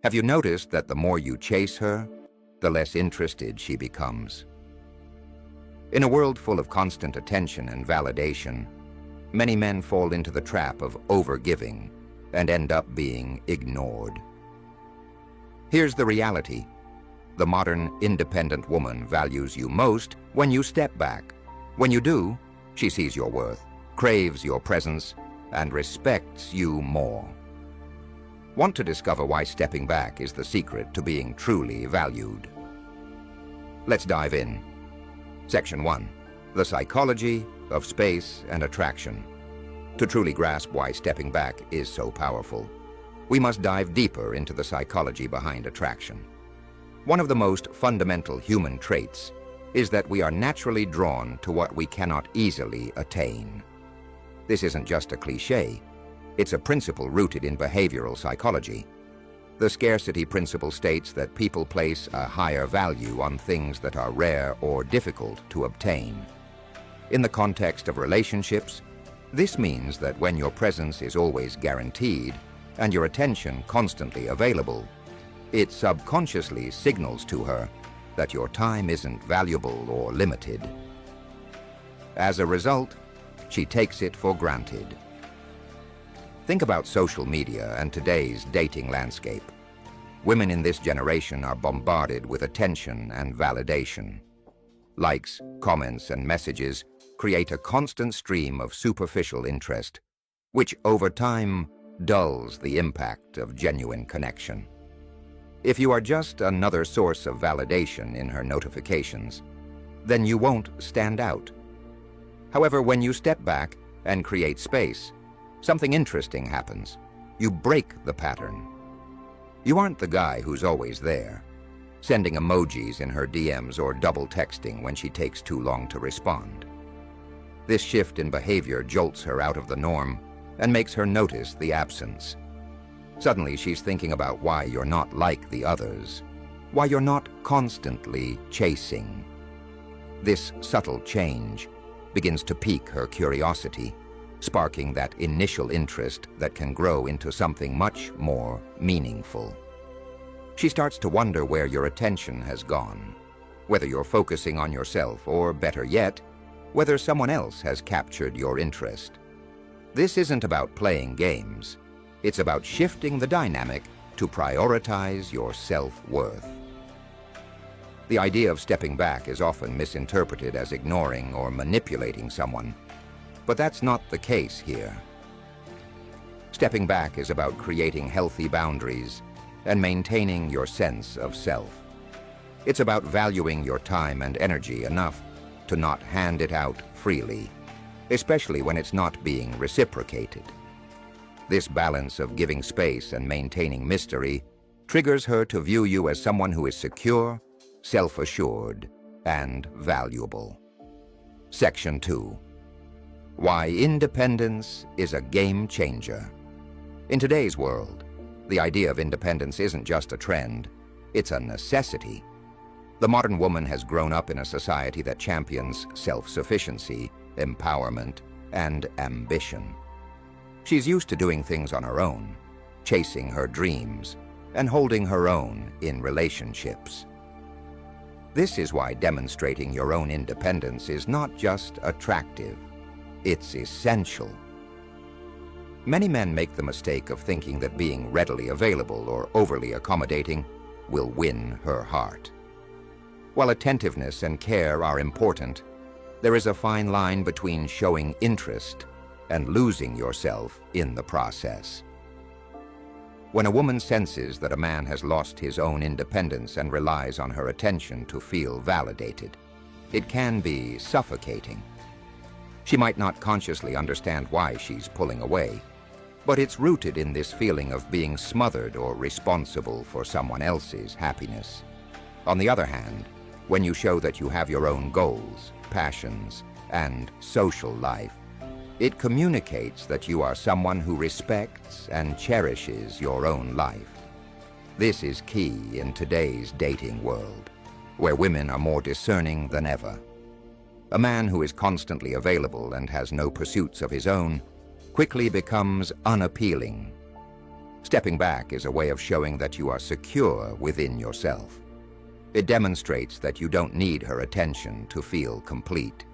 Have you noticed that the more you chase her, the less interested she becomes? In a world full of constant attention and validation, many men fall into the trap of overgiving and end up being ignored. Here's the reality. The modern, independent woman values you most when you step back. When you do, she sees your worth, craves your presence, and respects you more. Want to discover why stepping back is the secret to being truly valued? Let's dive in. Section 1. The psychology of space and attraction. To truly grasp why stepping back is so powerful, we must dive deeper into the psychology behind attraction. One of the most fundamental human traits is that we are naturally drawn to what we cannot easily attain. This isn't just a cliché. It's a principle rooted in behavioral psychology. The scarcity principle states that people place a higher value on things that are rare or difficult to obtain. In the context of relationships, this means that when your presence is always guaranteed and your attention constantly available, it subconsciously signals to her that your time isn't valuable or limited. As a result, she takes it for granted. Think about social media and today's dating landscape. Women in this generation are bombarded with attention and validation. Likes, comments, and messages create a constant stream of superficial interest, which over time dulls the impact of genuine connection. If you are just another source of validation in her notifications, then you won't stand out. However, when you step back and create space, something interesting happens. You break the pattern. You aren't the guy who's always there, sending emojis in her DMs or double texting when she takes too long to respond. This shift in behavior jolts her out of the norm and makes her notice the absence. Suddenly, she's thinking about why you're not like the others, why you're not constantly chasing. This subtle change begins to pique her curiosity, sparking that initial interest that can grow into something much more meaningful. She starts to wonder where your attention has gone, whether you're focusing on yourself or, better yet, whether someone else has captured your interest. This isn't about playing games. It's about shifting the dynamic to prioritize your self-worth. The idea of stepping back is often misinterpreted as ignoring or manipulating someone, but that's not the case here. Stepping back is about creating healthy boundaries and maintaining your sense of self. It's about valuing your time and energy enough to not hand it out freely, especially when it's not being reciprocated. This balance of giving space and maintaining mystery triggers her to view you as someone who is secure, self-assured, and valuable. Section 2. Why independence is a game changer. In today's world, the idea of independence isn't just a trend, it's a necessity. The modern woman has grown up in a society that champions self-sufficiency, empowerment, and ambition. She's used to doing things on her own, chasing her dreams, and holding her own in relationships. This is why demonstrating your own independence is not just attractive, it's essential. Many men make the mistake of thinking that being readily available or overly accommodating will win her heart. While attentiveness and care are important, there is a fine line between showing interest and losing yourself in the process. When a woman senses that a man has lost his own independence and relies on her attention to feel validated, it can be suffocating. She might not consciously understand why she's pulling away, but it's rooted in this feeling of being smothered or responsible for someone else's happiness. On the other hand, when you show that you have your own goals, passions, and social life, it communicates that you are someone who respects and cherishes your own life. This is key in today's dating world, where women are more discerning than ever. A man who is constantly available and has no pursuits of his own quickly becomes unappealing. Stepping back is a way of showing that you are secure within yourself. It demonstrates that you don't need her attention to feel complete,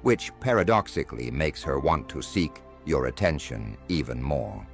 which paradoxically makes her want to seek your attention even more.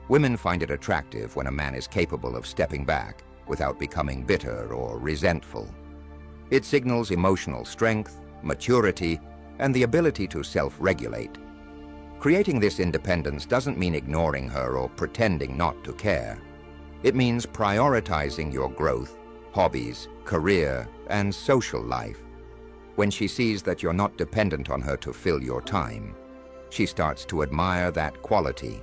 Women find it attractive when a man is capable of stepping back without becoming bitter or resentful. It signals emotional strength, maturity, and the ability to self-regulate. Creating this independence doesn't mean ignoring her or pretending not to care. It means prioritizing your growth, hobbies, career, and social life. When she sees that you're not dependent on her to fill your time, she starts to admire that quality.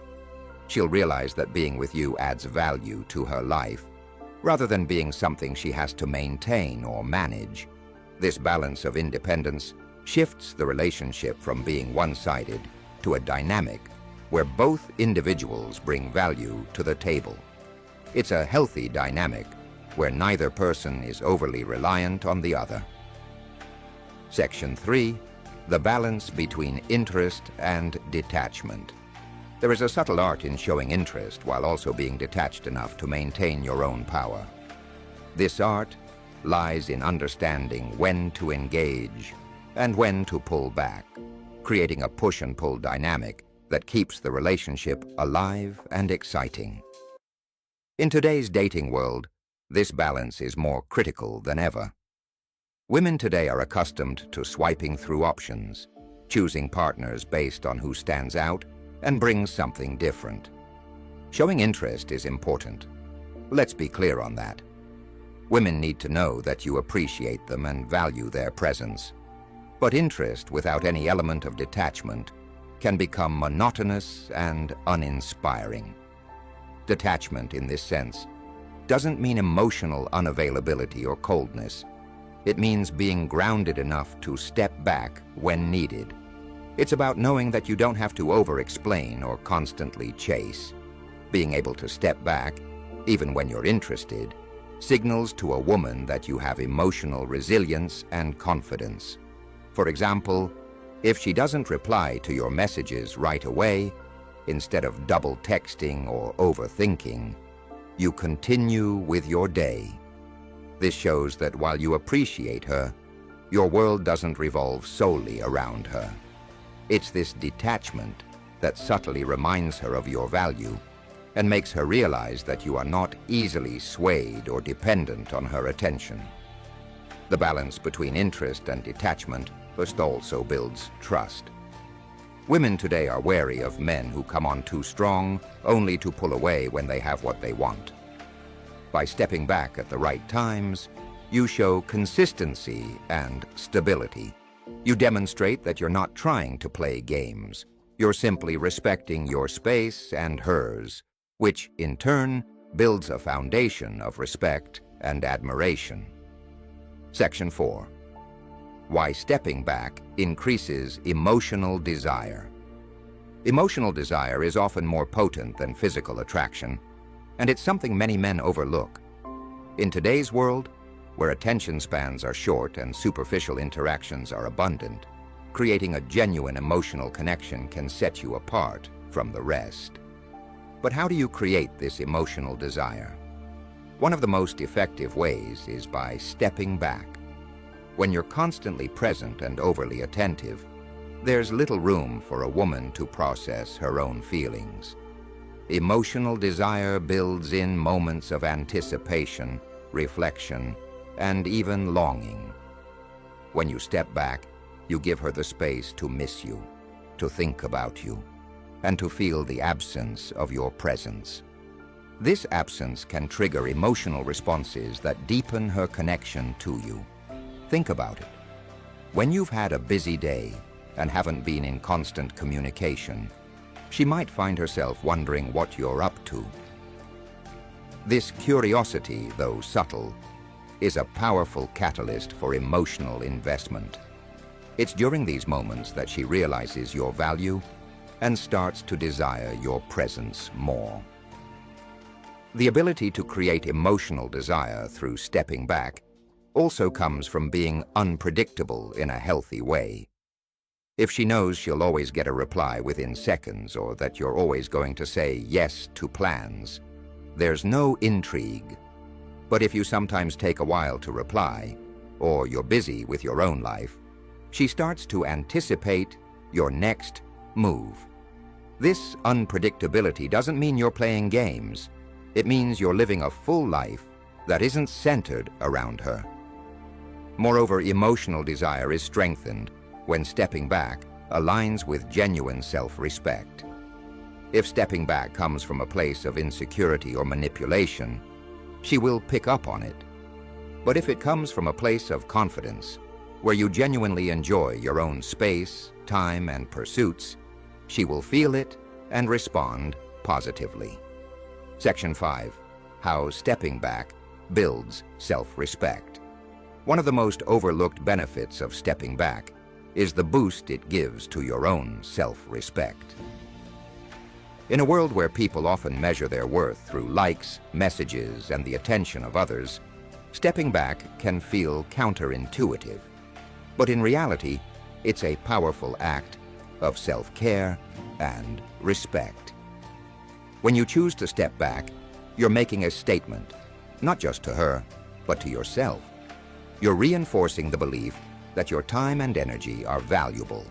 She'll realize that being with you adds value to her life, rather than being something she has to maintain or manage. This balance of independence shifts the relationship from being one-sided to a dynamic where both individuals bring value to the table. It's a healthy dynamic where neither person is overly reliant on the other. Section 3. The balance between interest and detachment. There is a subtle art in showing interest while also being detached enough to maintain your own power. This art lies in understanding when to engage and when to pull back, creating a push and pull dynamic that keeps the relationship alive and exciting. In today's dating world, this balance is more critical than ever. Women today are accustomed to swiping through options, choosing partners based on who stands out and brings something different. Showing interest is important. Let's be clear on that. Women need to know that you appreciate them and value their presence. But interest without any element of detachment can become monotonous and uninspiring. Detachment, in this sense, doesn't mean emotional unavailability or coldness. It means being grounded enough to step back when needed. It's about knowing that you don't have to over-explain or constantly chase. Being able to step back, even when you're interested, signals to a woman that you have emotional resilience and confidence. For example, if she doesn't reply to your messages right away, instead of double texting or overthinking, you continue with your day. This shows that while you appreciate her, your world doesn't revolve solely around her. It's this detachment that subtly reminds her of your value and makes her realize that you are not easily swayed or dependent on her attention. The balance between interest and detachment first also builds trust. Women today are wary of men who come on too strong, only to pull away when they have what they want. By stepping back at the right times, you show consistency and stability. You demonstrate that you're not trying to play games. You're simply respecting your space and hers, which, in turn, builds a foundation of respect and admiration. Section 4. Why stepping back increases emotional desire. Emotional desire is often more potent than physical attraction, and it's something many men overlook. In today's world, where attention spans are short and superficial interactions are abundant, creating a genuine emotional connection can set you apart from the rest. But how do you create this emotional desire? One of the most effective ways is by stepping back. When you're constantly present and overly attentive, there's little room for a woman to process her own feelings. Emotional desire builds in moments of anticipation, reflection, and even longing. When you step back, you give her the space to miss you, to think about you, and to feel the absence of your presence. This absence can trigger emotional responses that deepen her connection to you. Think about it. When you've had a busy day and haven't been in constant communication, she might find herself wondering what you're up to. This curiosity, though subtle, is a powerful catalyst for emotional investment. It's during these moments that she realizes your value and starts to desire your presence more. The ability to create emotional desire through stepping back also comes from being unpredictable in a healthy way. If she knows she'll always get a reply within seconds or that you're always going to say yes to plans, there's no intrigue. But if you sometimes take a while to reply, or you're busy with your own life, she starts to anticipate your next move. This unpredictability doesn't mean you're playing games. It means you're living a full life that isn't centered around her. Moreover, emotional desire is strengthened when stepping back aligns with genuine self-respect. If stepping back comes from a place of insecurity or manipulation, she will pick up on it. But if it comes from a place of confidence, where you genuinely enjoy your own space, time, and pursuits, she will feel it and respond positively. Section 5. How stepping back builds self-respect. One of the most overlooked benefits of stepping back is the boost it gives to your own self-respect. In a world where people often measure their worth through likes, messages, and the attention of others, stepping back can feel counterintuitive. But in reality, it's a powerful act of self-care and respect. When you choose to step back, you're making a statement, not just to her, but to yourself. You're reinforcing the belief that your time and energy are valuable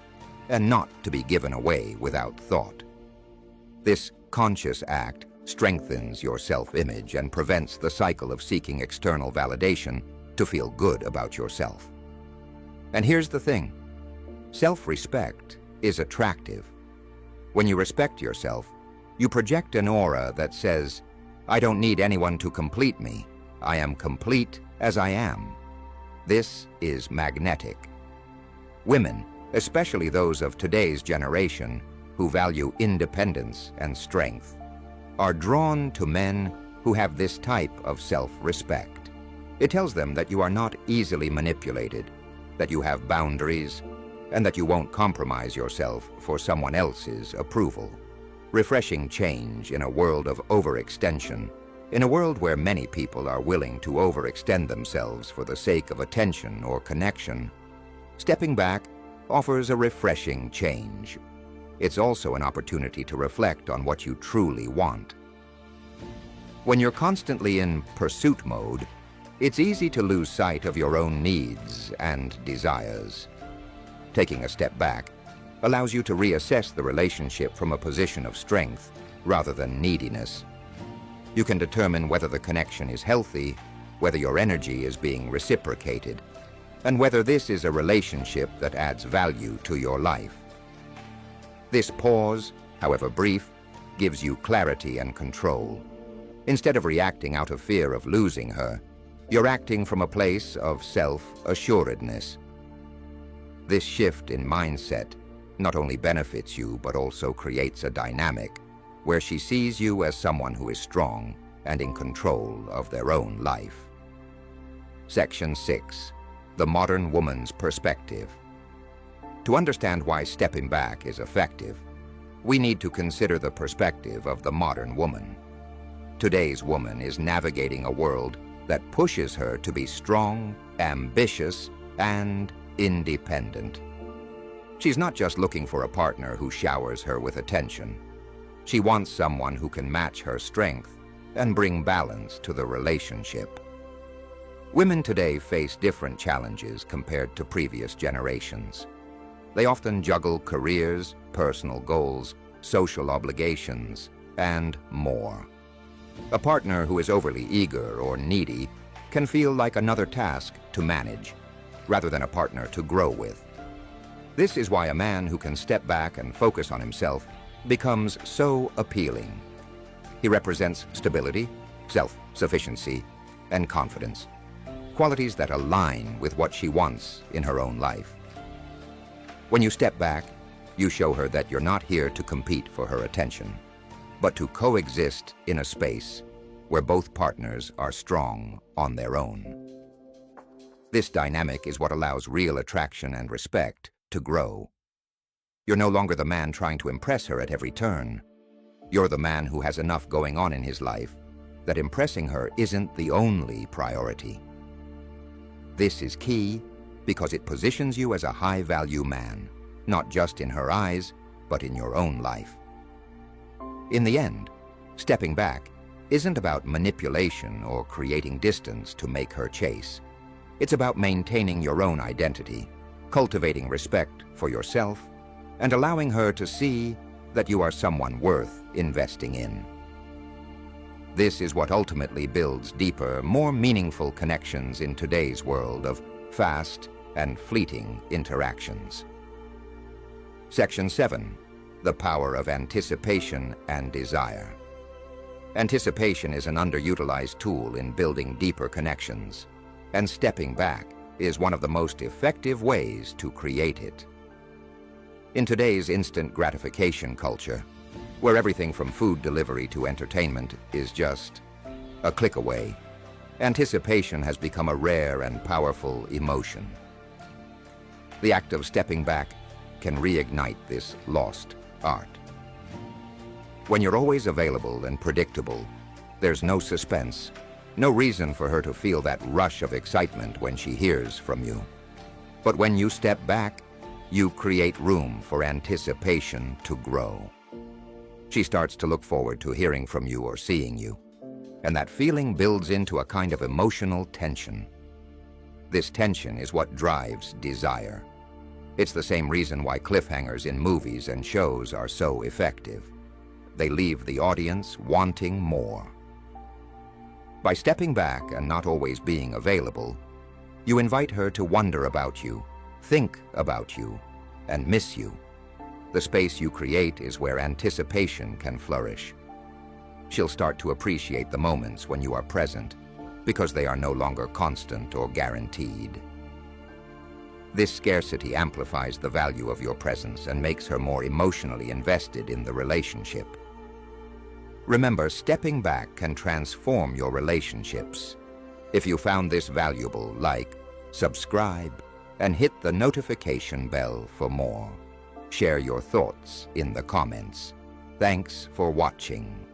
and not to be given away without thought. This conscious act strengthens your self-image and prevents the cycle of seeking external validation to feel good about yourself. And here's the thing, self-respect is attractive. When you respect yourself, you project an aura that says, "I don't need anyone to complete me. I am complete as I am." This is magnetic. Women, especially those of today's generation who value independence and strength, are drawn to men who have this type of self-respect. It tells them that you are not easily manipulated, that you have boundaries, and that you won't compromise yourself for someone else's approval. Refreshing change in a world of overextension, in a world where many people are willing to overextend themselves for the sake of attention or connection. Stepping back offers a refreshing change. It's also an opportunity to reflect on what you truly want. When you're constantly in pursuit mode, it's easy to lose sight of your own needs and desires. Taking a step back allows you to reassess the relationship from a position of strength rather than neediness. You can determine whether the connection is healthy, whether your energy is being reciprocated, and whether this is a relationship that adds value to your life. This pause, however brief, gives you clarity and control. Instead of reacting out of fear of losing her, you're acting from a place of self-assuredness. This shift in mindset not only benefits you but also creates a dynamic where she sees you as someone who is strong and in control of their own life. Section 6. The Modern Woman's Perspective. To understand why stepping back is effective, we need to consider the perspective of the modern woman. Today's woman is navigating a world that pushes her to be strong, ambitious, and independent. She's not just looking for a partner who showers her with attention. She wants someone who can match her strength and bring balance to the relationship. Women today face different challenges compared to previous generations. They often juggle careers, personal goals, social obligations, and more. A partner who is overly eager or needy can feel like another task to manage, rather than a partner to grow with. This is why a man who can step back and focus on himself becomes so appealing. He represents stability, self-sufficiency, and confidence, qualities that align with what she wants in her own life. When you step back, you show her that you're not here to compete for her attention, but to coexist in a space where both partners are strong on their own. This dynamic is what allows real attraction and respect to grow. You're no longer the man trying to impress her at every turn. You're the man who has enough going on in his life that impressing her isn't the only priority. This is key because it positions you as a high-value man, not just in her eyes, but in your own life. In the end, stepping back isn't about manipulation or creating distance to make her chase. It's about maintaining your own identity, cultivating respect for yourself, and allowing her to see that you are someone worth investing in. This is what ultimately builds deeper, more meaningful connections in today's world of fast and fleeting interactions. Section 7. The power of anticipation and desire. Anticipation is an underutilized tool in building deeper connections, and stepping back is one of the most effective ways to create it. In today's instant gratification culture, where everything from food delivery to entertainment is just a click away, anticipation has become a rare and powerful emotion. The act of stepping back can reignite this lost art. When you're always available and predictable, there's no suspense, no reason for her to feel that rush of excitement when she hears from you. But when you step back, you create room for anticipation to grow. She starts to look forward to hearing from you or seeing you, and that feeling builds into a kind of emotional tension. This tension is what drives desire. It's the same reason why cliffhangers in movies and shows are so effective. They leave the audience wanting more. By stepping back and not always being available, you invite her to wonder about you, think about you, and miss you. The space you create is where anticipation can flourish. She'll start to appreciate the moments when you are present, because they are no longer constant or guaranteed. This scarcity amplifies the value of your presence and makes her more emotionally invested in the relationship. Remember, stepping back can transform your relationships. If you found this valuable, like, subscribe, and hit the notification bell for more. Share your thoughts in the comments. Thanks for watching.